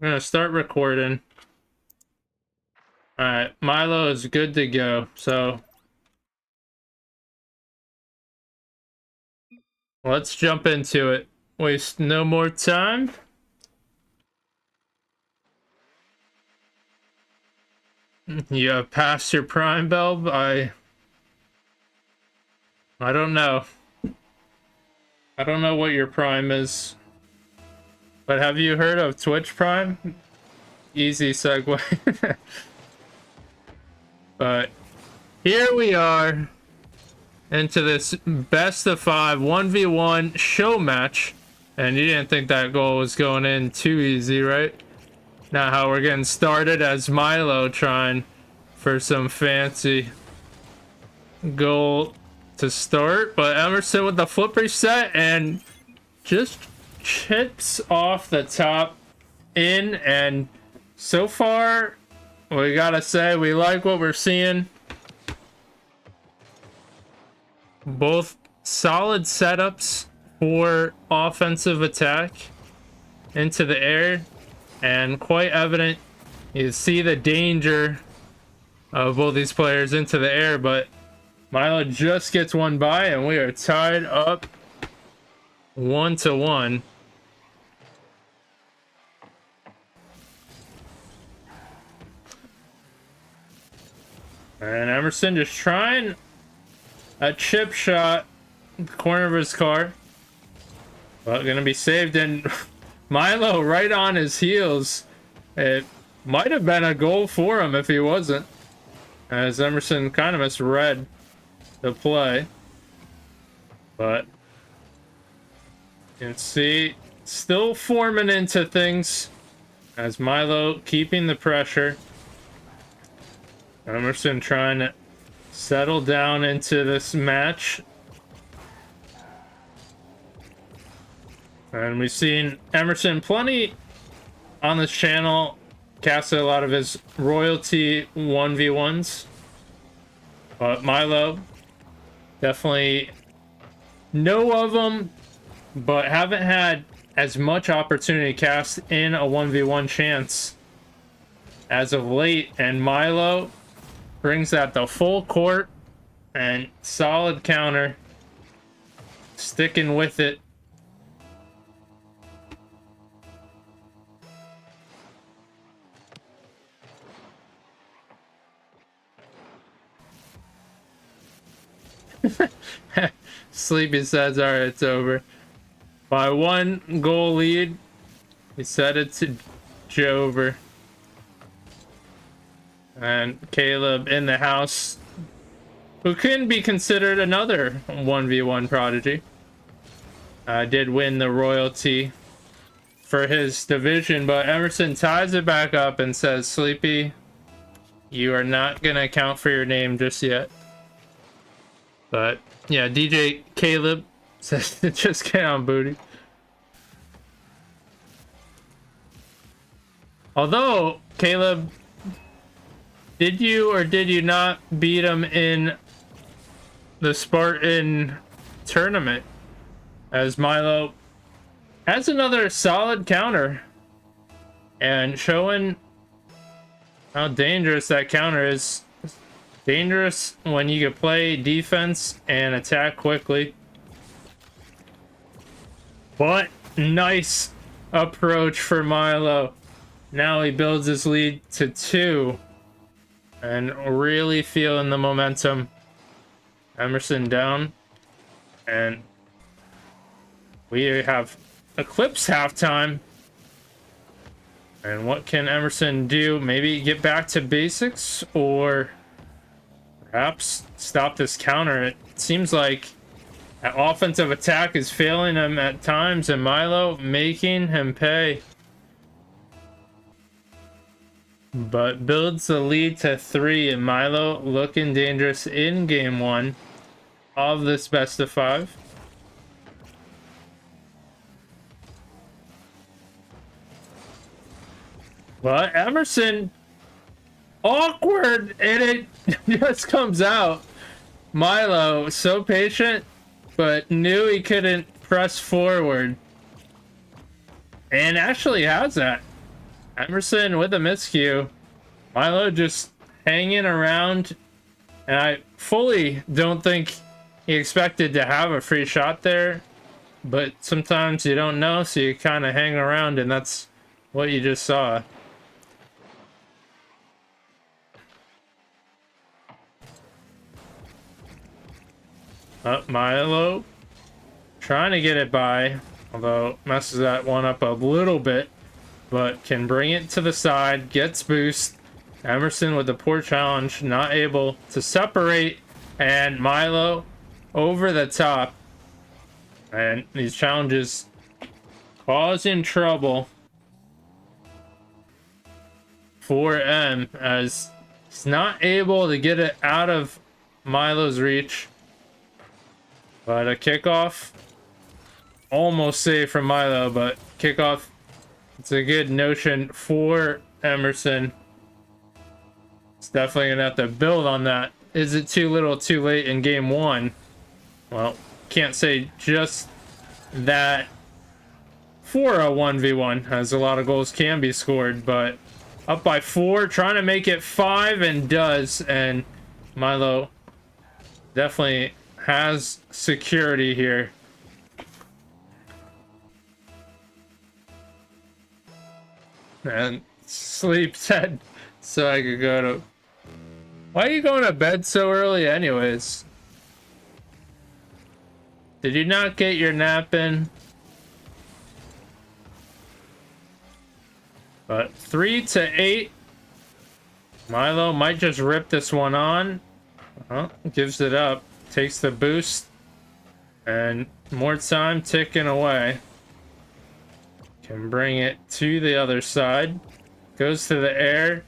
I'm gonna start recording. All right, Milo is good to go. So let's jump into it. Waste no more time. You have passed your prime, Belb. I don't know. I don't know what your prime is. But have you heard of Twitch Prime? Easy segue. But here we are into this best of 5 1v1 show match. And you didn't think that goal was going in too easy, right? Not how we're getting started as Milo trying for some fancy goal to start. But Emerson with the flip reset and just chips off the top in. And so far, we gotta say, we like what we're seeing. Both solid setups for offensive attack into the air. And quite evident, you see the danger of both these players into the air, but Milo just gets one by, and we are tied up 1-1. And Emerson just trying a chip shot in the corner of his car, but gonna be saved, and Milo right on his heels. It might have been a goal for him if he wasn't, as Emerson kind of misread the play. But you can see still forming into things as Milo keeping the pressure. Emerson trying to settle down into this match. And we've seen Emerson plenty on this channel cast a lot of his royalty 1v1s. But Milo, definitely know of them, but haven't had as much opportunity to cast in a 1v1 chance as of late. And Milo brings that to full court and solid counter, sticking with it. Sleepy says, all right, it's over. By 1 goal lead, he set it to Jover. And Caleb in the house, who can be considered another 1v1 prodigy. Did win the royalty for his division, but Emerson ties it back up and says, Sleepy, you are not going to account for your name just yet. But yeah, DJ Caleb says just get on booty. Although, Caleb, did you or did you not beat him in the Spartan tournament? As Milo has another solid counter and showing how dangerous that counter is. Dangerous when you can play defense and attack quickly. But nice approach for Milo. Now he builds his lead to 2. And really feeling the momentum. Emerson down. And we have eclipsed halftime. And what can Emerson do? Maybe get back to basics, or perhaps stop this counter. It seems like that offensive attack is failing him at times, and Milo making him pay. But builds the lead to 3, and Milo looking dangerous in game 1 of this best of 5. But Emerson, awkward, and it just comes out. Milo, so patient, but knew he couldn't press forward. And actually has that. Emerson with a miscue. Milo just hanging around, and I fully don't think he expected to have a free shot there, but sometimes you don't know, so you kind of hang around, and that's what you just saw. Milo trying to get it by, although messes that one up a little bit, but can bring it to the side, gets boost. Emerson with the poor challenge, not able to separate, and Milo over the top. And these challenges causing trouble for M, as he's not able to get it out of Milo's reach. But a kickoff, almost safe from Milo, but kickoff, it's a good notion for Emerson. It's definitely gonna have to build on that. Is it too little too late in game one? Well, can't say just that for a 1v1, as a lot of goals can be scored, but up by 4, trying to make it 5, and does, and Milo definitely has security here. And sleep said so I could go to... Why are you going to bed so early anyways? Did you not get your nap in? But 3-8. Milo might just rip this one on. Gives it up. Takes the boost. And more time ticking away. Can bring it to the other side. Goes to the air.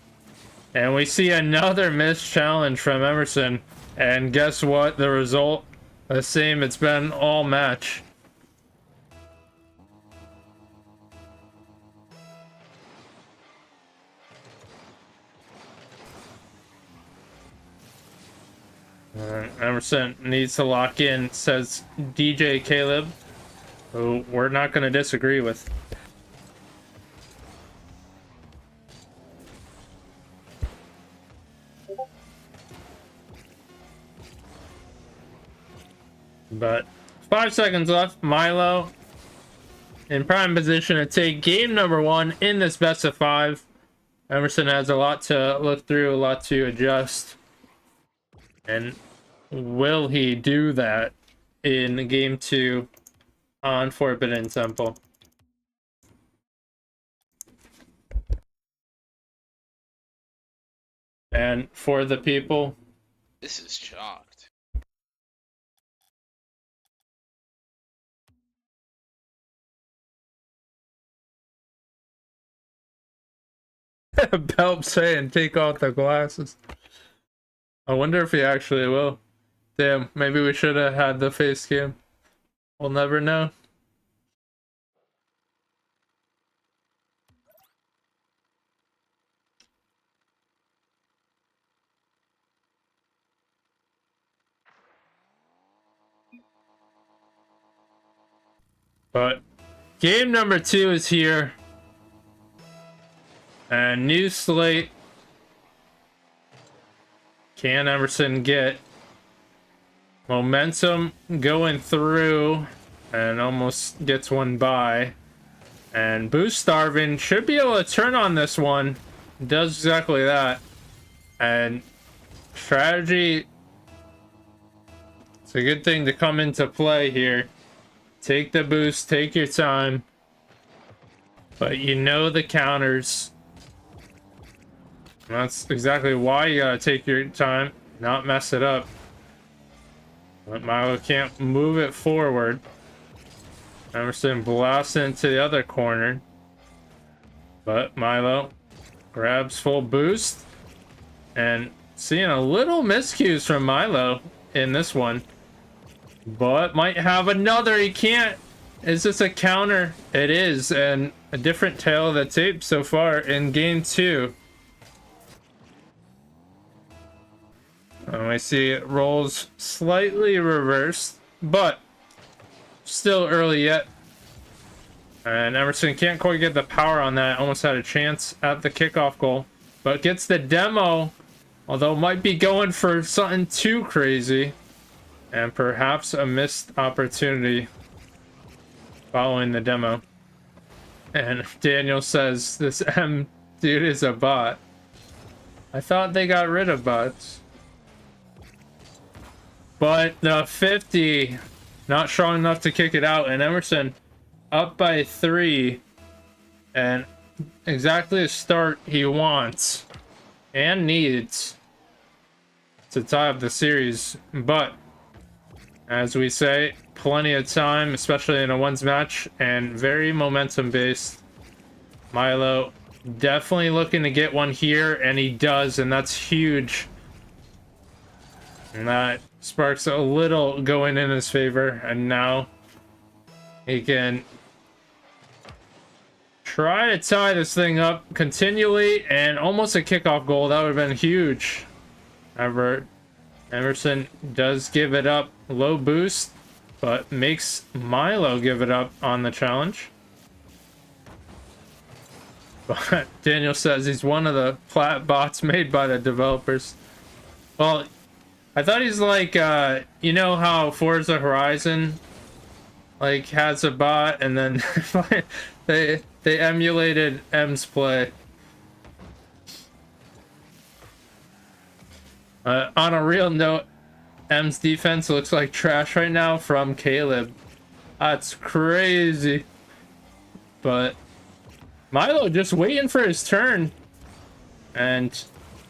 And we see another missed challenge from Emerson. And guess what? The result, the same it's been all match. Emerson needs to lock in, says DJ Caleb, who we're not going to disagree with. But 5 seconds left. Milo in prime position to take game number 1 in this best of 5. Emerson has a lot to look through, a lot to adjust. And will he do that in game 2 on Forbidden Temple? And for the people, this is shocked. Belp saying take off the glasses. I wonder if he actually will. Damn, maybe we should have had the face cam. We'll never know. But game number 2 is here. And new slate. Can Emerson get momentum going through, and almost gets one by? And Boost Starvin should be able to turn on this one. Does exactly that. And strategy, it's a good thing to come into play here. Take the boost, take your time. But you know the counters. And that's exactly why you gotta take your time, not mess it up. But Milo can't move it forward. Emerson blasts into the other corner. But Milo grabs full boost. And seeing a little miscues from Milo in this one. But might have another. He can't. Is this a counter? It is. And a different tale of the tape so far in game 2. And we see it rolls slightly reversed, but still early yet. And Emerson can't quite get the power on that. Almost had a chance at the kickoff goal. But gets the demo. Although might be going for something too crazy. And perhaps a missed opportunity following the demo. And Daniel says, this M dude is a bot. I thought they got rid of bots. But the 50, not strong enough to kick it out. And Emerson up by 3. And exactly the start he wants and needs to tie up the series. But as we say, plenty of time, especially in a ones match, and very momentum based. Milo definitely looking to get one here, and he does, and that's huge. And that sparks a little going in his favor, and now he can try to tie this thing up continually, and almost a kickoff goal. That would have been huge. However, Emerson does give it up, low boost, but makes Milo give it up on the challenge. But Daniel says he's one of the plat bots made by the developers. Well, I thought he's like, you know how Forza Horizon like has a bot, and then they emulated M's play. On a real note, M's defense looks like trash right now from Caleb. That's crazy. But Milo just waiting for his turn and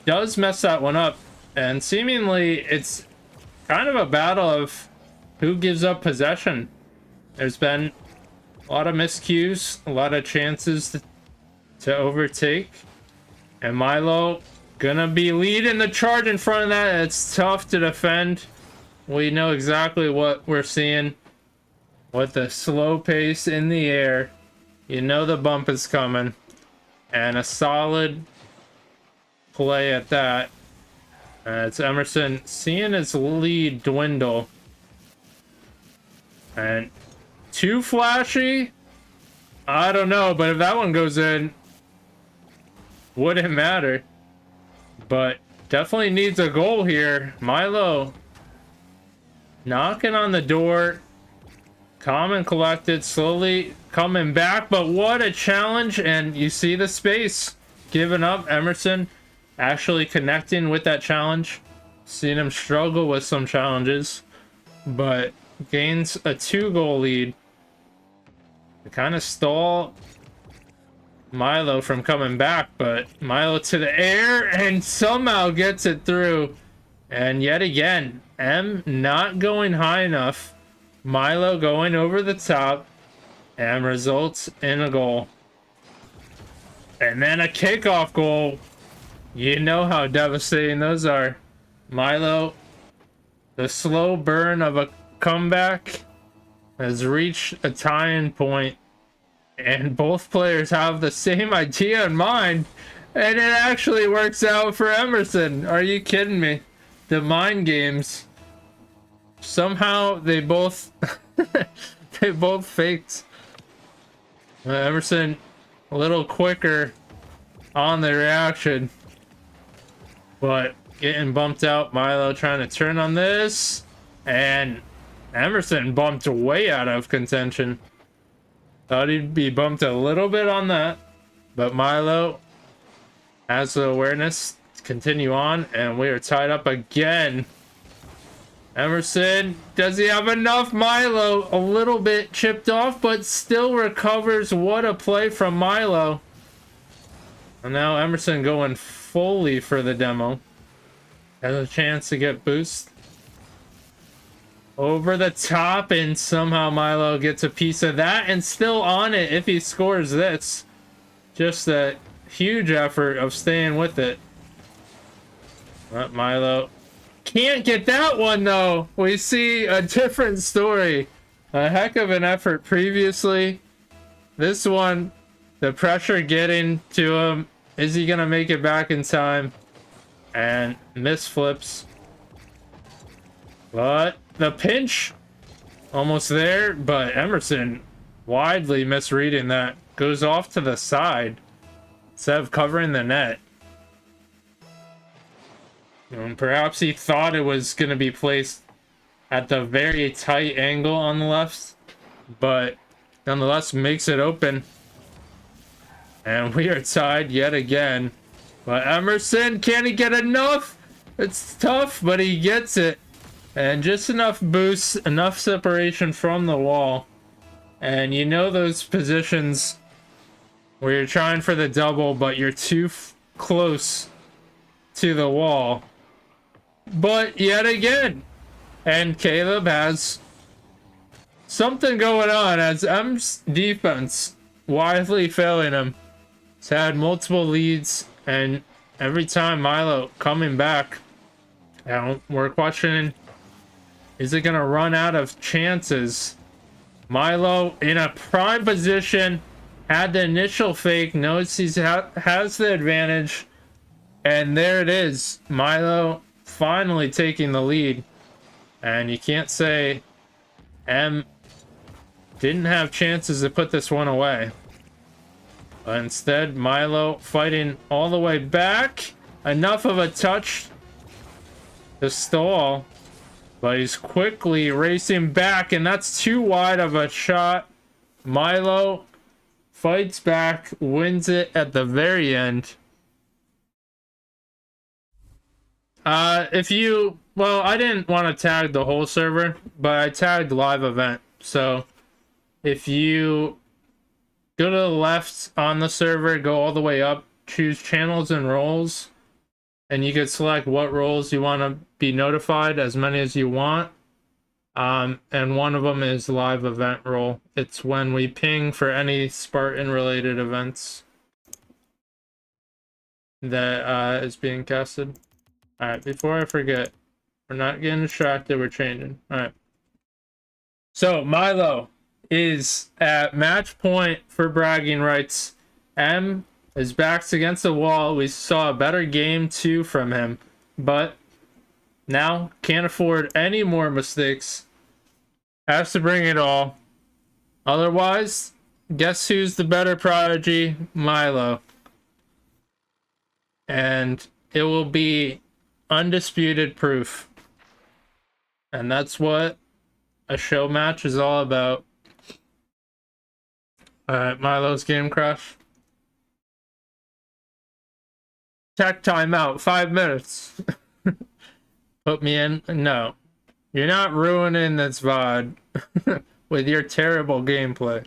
does mess that one up. And seemingly it's kind of a battle of who gives up possession. There's been a lot of miscues, a lot of chances to overtake. And Milo gonna be leading the charge in front of that. It's tough to defend. We know exactly what we're seeing with the slow pace in the air. You know the bump is coming. And a solid play at that. It's Emerson seeing his lead dwindle. And too flashy? I don't know, but if that one goes in, wouldn't matter. But definitely needs a goal here. Milo knocking on the door. Calm and collected, slowly coming back. But what a challenge. And you see the space given up. Emerson actually connecting with that challenge. Seen him struggle with some challenges, but gains a 2-goal lead. To kind of stall Milo from coming back, but Milo to the air and somehow gets it through. And yet again, M not going high enough. Milo going over the top and results in a goal. And then a kickoff goal. You know how devastating those are. Milo, the slow burn of a comeback, has reached a tying point. And both players have the same idea in mind. And it actually works out for Emerson. Are you kidding me? The mind games. Somehow they both they both faked. Emerson a little quicker on the reaction. But getting bumped out. Milo trying to turn on this. And Emerson bumped way out of contention. Thought he'd be bumped a little bit on that. But Milo has the awareness to continue on. And we are tied up again. Emerson, does he have enough? Milo, a little bit chipped off, but still recovers. What a play from Milo. And now Emerson going fully for the demo. Has a chance to get boost. Over the top, and somehow Milo gets a piece of that and still on it if he scores this. Just a huge effort of staying with it. But Milo can't get that one though. We see a different story. A heck of an effort previously. This one, the pressure getting to him. Is he gonna make it back in time? And miss flips. But the pinch almost there, but Emerson widely misreading that. Goes off to the side instead of covering the net. Perhaps he thought it was going to be placed at the very tight angle on the left, but nonetheless makes it open. And we are tied yet again. But Emerson, can he get enough? It's tough, but he gets it. And just enough boost, enough separation from the wall. And you know those positions where you're trying for the double, but you're too close to the wall. But yet again, and Caleb has something going on as M's defense widely failing him. He's had multiple leads, and every time Milo coming back, we're questioning, is it gonna run out of chances? Milo in a prime position, had the initial fake, knows he has the advantage, and there it is. Milo finally taking the lead, and you can't say M didn't have chances to put this one away. But instead, Milo fighting all the way back. Enough of a touch to stall, but he's quickly racing back, and that's too wide of a shot. Milo fights back, wins it at the very end. Well, I didn't want to tag the whole server, but I tagged live event. So if you go to the left on the server, go all the way up, choose channels and roles, and you can select what roles you want to be notified, as many as you want. And one of them is live event role. It's when we ping for any Spartan related events that is being casted. All right, before I forget, we're not getting distracted, we're changing. All right. So Milo is at match point for bragging rights. M is backs against the wall. We saw a better game 2 from him, but now can't afford any more mistakes. Has to bring it all. Otherwise, guess who's the better Prodigy? Milo. And it will be undisputed proof. And that's what a show match is all about. Alright, Milo's game crash. Tech timeout, 5 minutes. Put me in? No. You're not ruining this VOD with your terrible gameplay.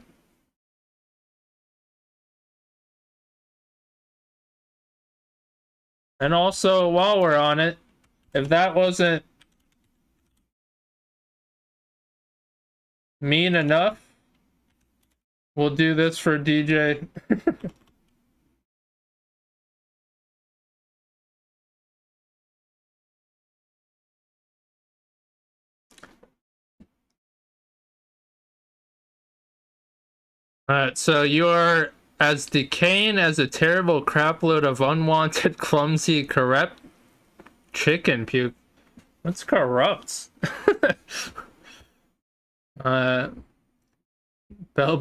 And also, while we're on it, if that wasn't mean enough, we'll do this for DJ. Alright, so you're as decaying as a terrible crapload of unwanted, clumsy, corrupt chicken puke. What's corrupt? Belb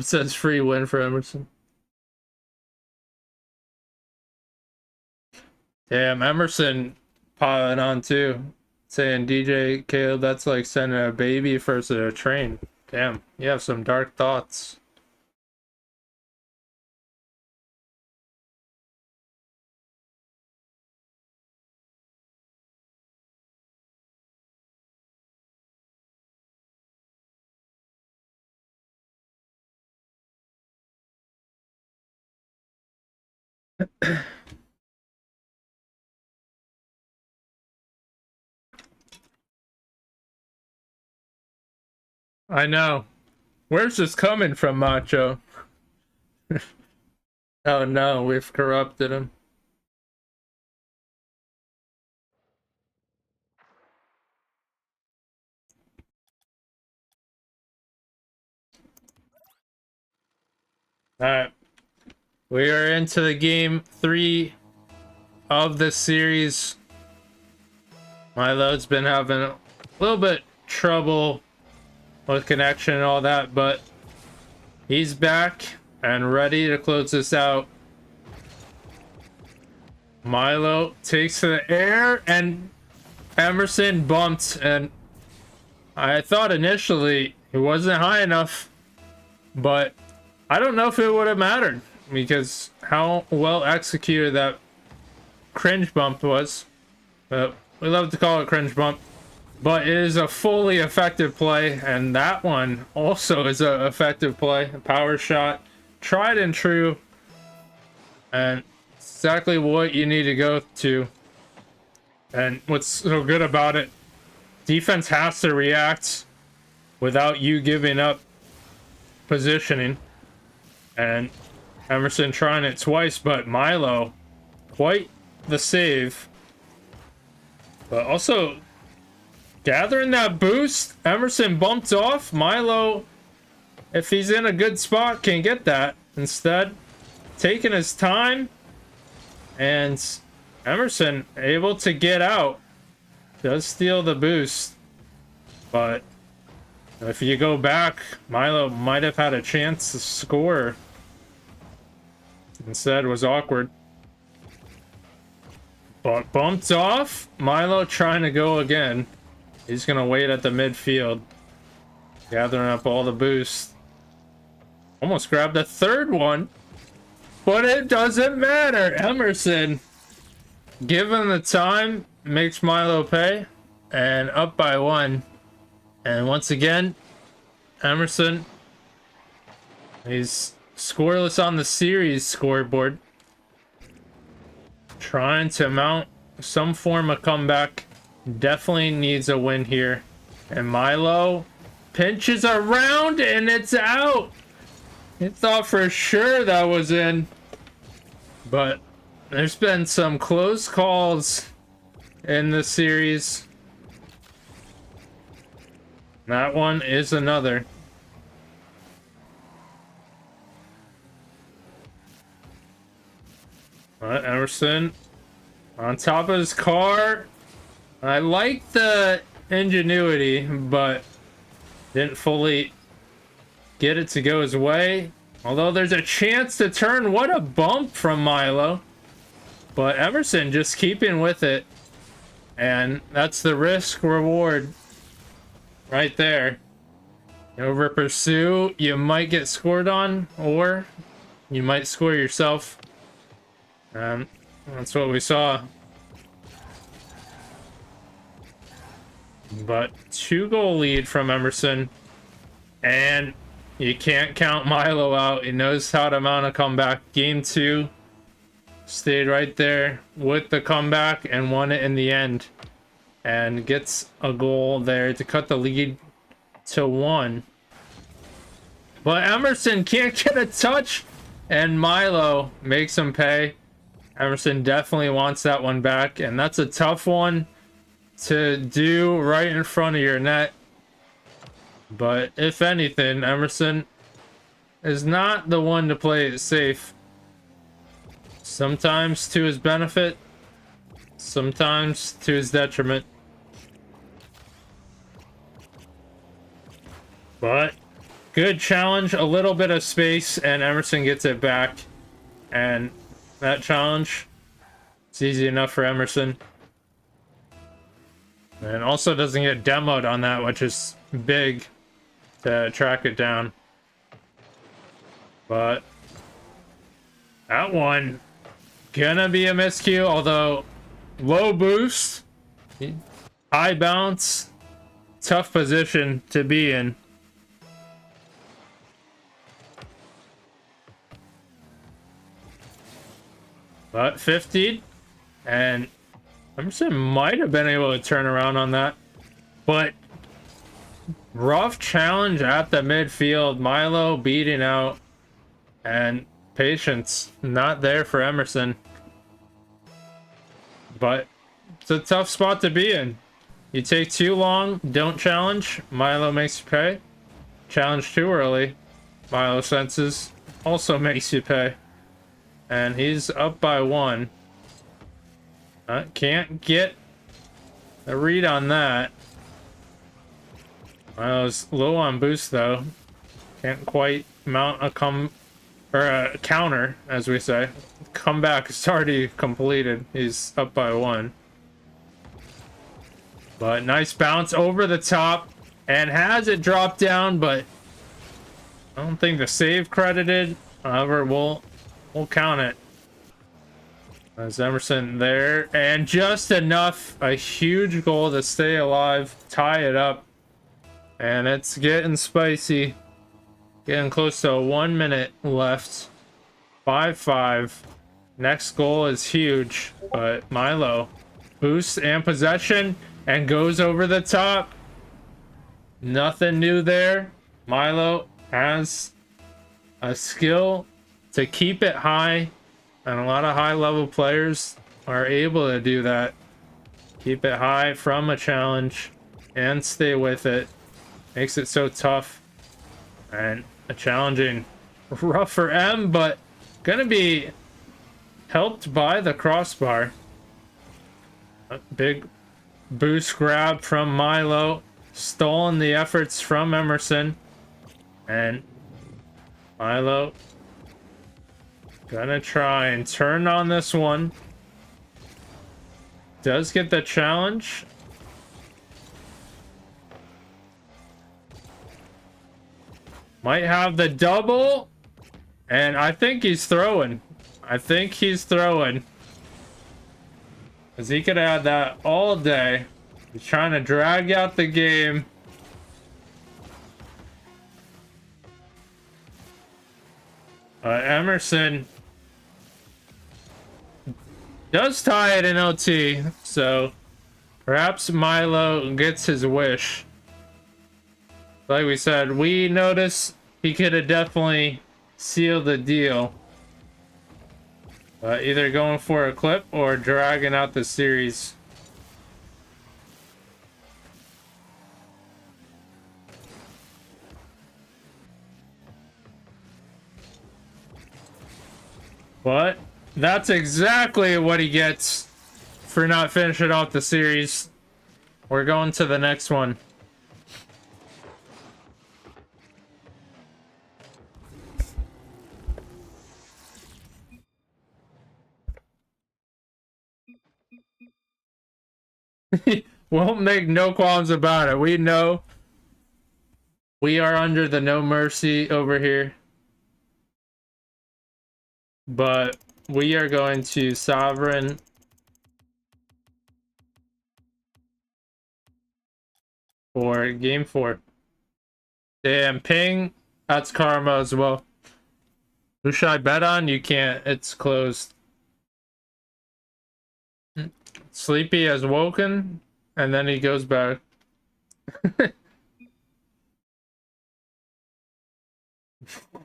says free win for Emerson. Damn, Emerson piling on too. Saying DJ Caleb, that's like sending a baby first to a train. Damn, you have some dark thoughts. I know. Where's this coming from, Macho? Oh no, we've corrupted him. Alright. We are into the game 3 of the series. Milo's been having a little bit trouble with connection and all that, but He's back and ready to close this out. Milo takes to the air and Emerson bumped, and I thought initially it wasn't high enough, but I don't know if it would have mattered because how well executed that cringe bump was. We love to call it cringe bump, but it is a fully effective play, and that one also is an effective play. A power shot, tried and true, and exactly what you need to go to. And what's so good about it, defense has to react without you giving up positioning. And Emerson trying it twice, but Milo, quite the save. But also gathering that boost. Emerson bumped off. Milo, if he's in a good spot, can get that. Instead, taking his time. And Emerson able to get out. Does steal the boost. But if you go back, Milo might have had a chance to score. Instead, was awkward. But bumped off. Milo trying to go again. He's going to wait at the midfield. Gathering up all the boost. Almost grabbed a third one. But it doesn't matter. Emerson, given the time, makes Milo pay. And up by 1. And once again, Emerson, he's scoreless on the series scoreboard. Trying to mount some form of comeback. Definitely needs a win here. And Milo pinches around and it's out. He thought for sure that was in. But there's been some close calls in the series. That one is another. Emerson on top of his car. I like the ingenuity, but didn't fully get it to go his way. Although there's a chance to turn. What a bump from Milo. But Emerson just keeping with it. And that's the risk reward right there. Over pursue, you might get scored on, or you might score yourself. That's what we saw. But 2-goal lead from Emerson. And you can't count Milo out. He knows how to mount a comeback. Game 2. Stayed right there with the comeback and won it in the end. And gets a goal there to cut the lead to 1. But Emerson can't get a touch. And Milo makes him pay. Emerson definitely wants that one back. And that's a tough one to do right in front of your net. But if anything, Emerson is not the one to play it safe. Sometimes to his benefit, sometimes to his detriment. But good challenge, a little bit of space, and Emerson gets it back. And that challenge, it's easy enough for Emerson. And also doesn't get demoed on that, which is big to track it down. But that one gonna be a miscue, although low boost, high bounce, tough position to be in. But 50, and Emerson might have been able to turn around on that. But rough challenge at the midfield. Milo beating out, and patience not there for Emerson. But it's a tough spot to be in. You take too long, don't challenge, Milo makes you pay. Challenge too early, Milo senses, also makes you pay. And he's up by 1. Can't get a read on that. Milo's low on boost though. Can't quite mount a counter, as we say. Comeback is already completed. He's up by 1. But nice bounce over the top and has it drop down, but I don't think the save credited. However, we'll count it. As Emerson there, and just enough, a huge goal to stay alive, tie it up, and it's getting spicy. Getting close to 1 minute left. 5-5. Next goal is huge, but Milo boosts and possession and goes over the top. Nothing new there. Milo has a skill to keep it high, and a lot of high level players are able to do that. Keep it high from a challenge and stay with it. Makes it so tough and a challenging rough for M, but gonna be helped by the crossbar. A big boost grab from Milo, stolen the efforts from Emerson, and Milo gonna try and turn on this one. Does get the challenge. Might have the double. And I think he's throwing. Because he could have that all day. He's trying to drag out the game. Emerson does tie it in OT, so perhaps Milo gets his wish. Like we said, we noticed he could have definitely sealed the deal. Either going for a clip or dragging out the series. But that's exactly what he gets for not finishing off the series. We're going to the next one. Won't make no qualms about it. We know we are under the no mercy over here. But we are going to Sovereign. For game 4. Damn, ping. That's karma as well. Who should I bet on? You can't. It's closed. Sleepy has woken, and then he goes back.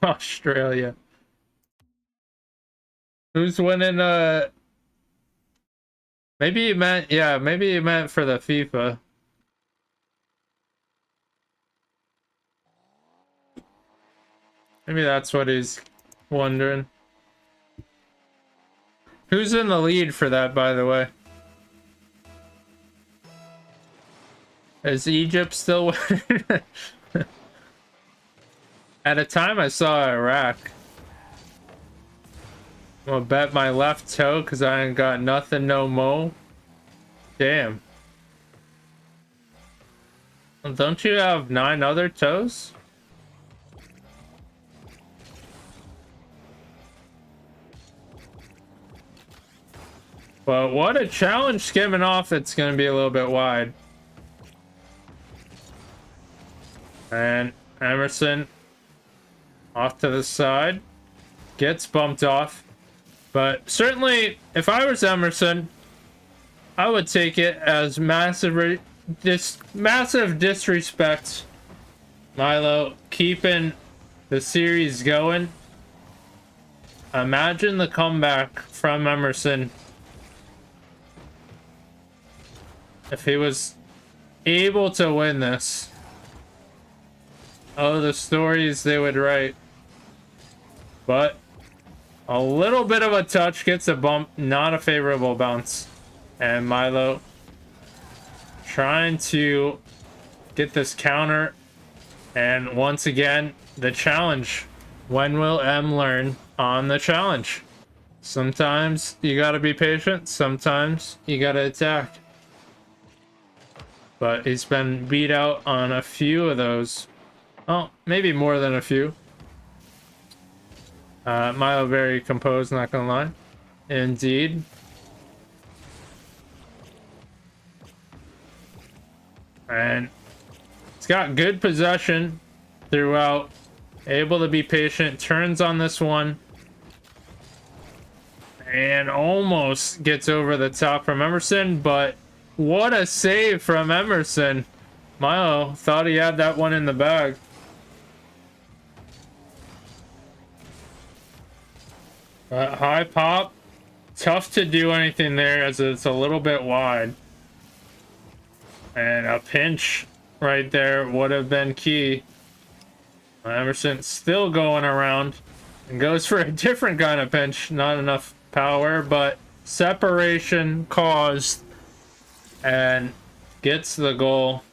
Australia. Who's winning? Maybe you meant, yeah, maybe you meant for the FIFA. Maybe that's what he's wondering. Who's in the lead for that, by the way? Is Egypt still winning? At a time I saw Iraq. I'm gonna bet my left toe because I ain't got nothing no mo. Damn. Don't you have 9 other toes? But what a challenge skimming off. It's going to be a little bit wide. And Emerson off to the side. Gets bumped off. But certainly, if I was Emerson, I would take it as massive disrespect. Milo keeping the series going. Imagine the comeback from Emerson if he was able to win this. Oh, the stories they would write. But a little bit of a touch gets a bump, not a favorable bounce. And Milo trying to get this counter. And once again, the challenge When will M learn on the challenge? Sometimes you gotta be patient, sometimes you gotta attack. But he's been beat out on a few of those. Oh, maybe more than a few. Milo very composed, not gonna lie. Indeed. And he's got good possession throughout. Able to be patient. Turns on this one. And almost gets over the top from Emerson, but what a save from Emerson. Milo thought he had that one in the bag. High pop. Tough to do anything there as it's a little bit wide. And a pinch right there would have been key. Emerson still going around and goes for a different kind of pinch. Not enough power, but separation caused and gets the goal.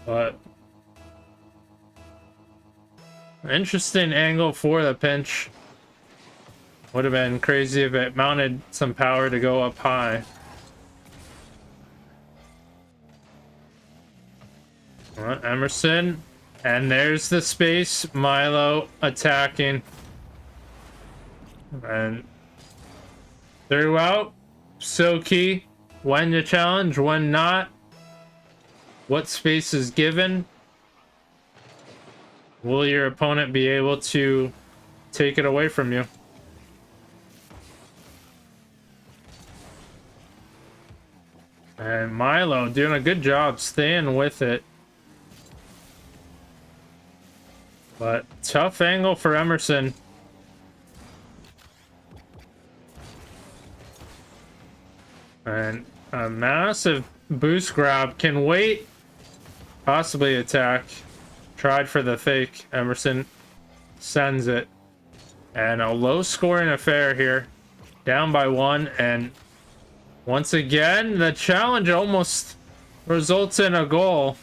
But interesting angle for the pinch. Would have been crazy if it mounted some power to go up high. Emerson, and there's the space. Milo attacking, and throughout, so key. When to challenge, when not. What space is given. Will your opponent be able to take it away from you? And Milo doing a good job staying with it. But tough angle for Emerson. And a massive boost grab. Can wait. Possibly attack. Tried for the fake. Emerson sends it. And a low scoring affair here. Down by one. And once again, the challenge almost results in a goal.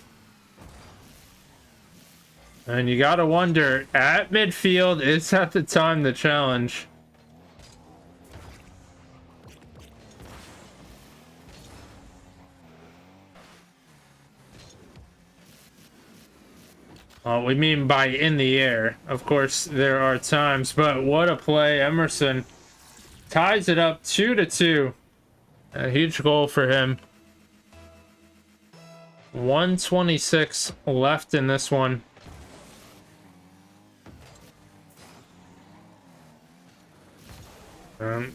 And you gotta wonder, at midfield, is that the time to challenge? We mean by in the air. Of course, there are times, but what a play. Emerson ties it up 2-2. A huge goal for him. 1:26 left in this one.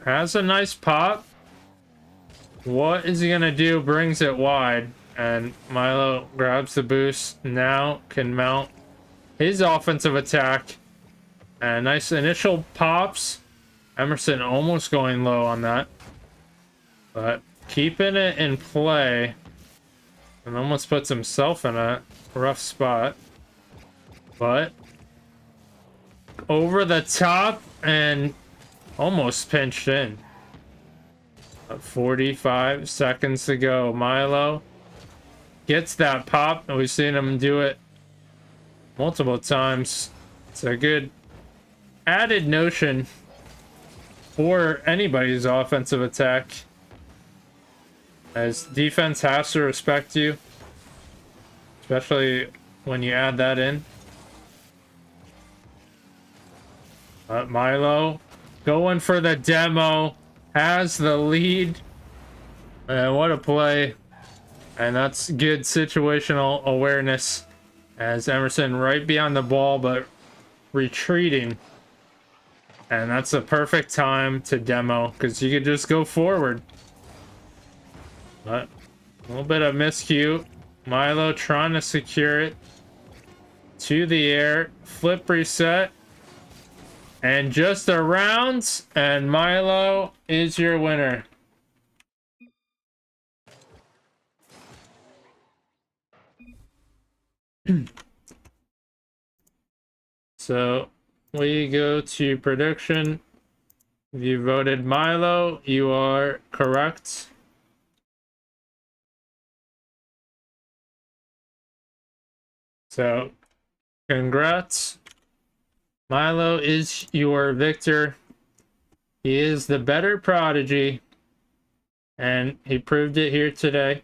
Has a nice pop. What is he gonna do? Brings it wide. And Milo grabs the boost. Now can mount his offensive attack. And nice initial pops. Emerson almost going low on that. But keeping it in play. And almost puts himself in a rough spot. But over the top and almost pinched in. 45 seconds to go. Milo gets that pop, and we've seen him do it multiple times. It's a good added notion for anybody's offensive attack, as defense has to respect you, especially when you add that in. Milo going for the demo, has the lead, and what a play. And that's good situational awareness, as Emerson right beyond the ball but retreating. And that's the perfect time to demo, because you could just go forward. But a little bit of miscue. Milo trying to secure it to the air. Flip reset. And just around, and Milo is your winner. So we go to prediction. If you voted Milo, you are correct. So congrats. Milo is your victor. He is the better Prodigy, and he proved it here today.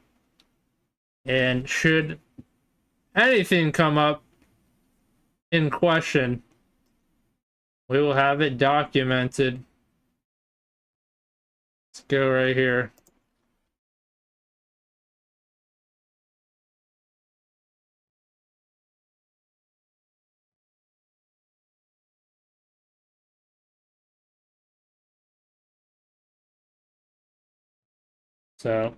And should anything come up in question, we will have it documented. Let's go right here. So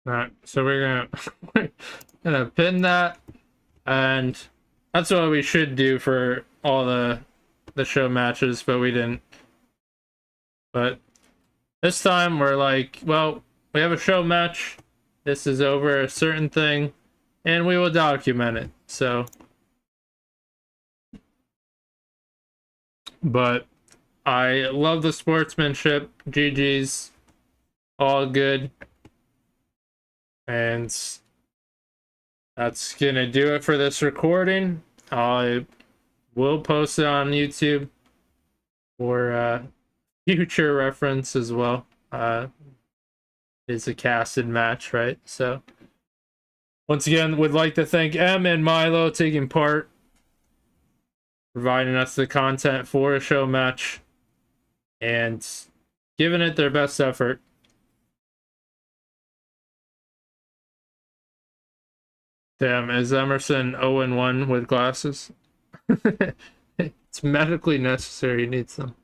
alright, so we're gonna pin that, and that's what we should do for all the show matches, but we didn't. But this time we're like, well, we have a show match. This is over a certain thing, and we will document it. So, but I love the sportsmanship. GG's, all good. And that's gonna do it for this recording. I will post it on YouTube for future reference as well. It's a casted match, right? So once again, would like to thank M and Milo taking part, providing us the content for a show match, and giving it their best effort. Damn, is Emerson 0-1 with glasses? It's medically necessary, he needs them.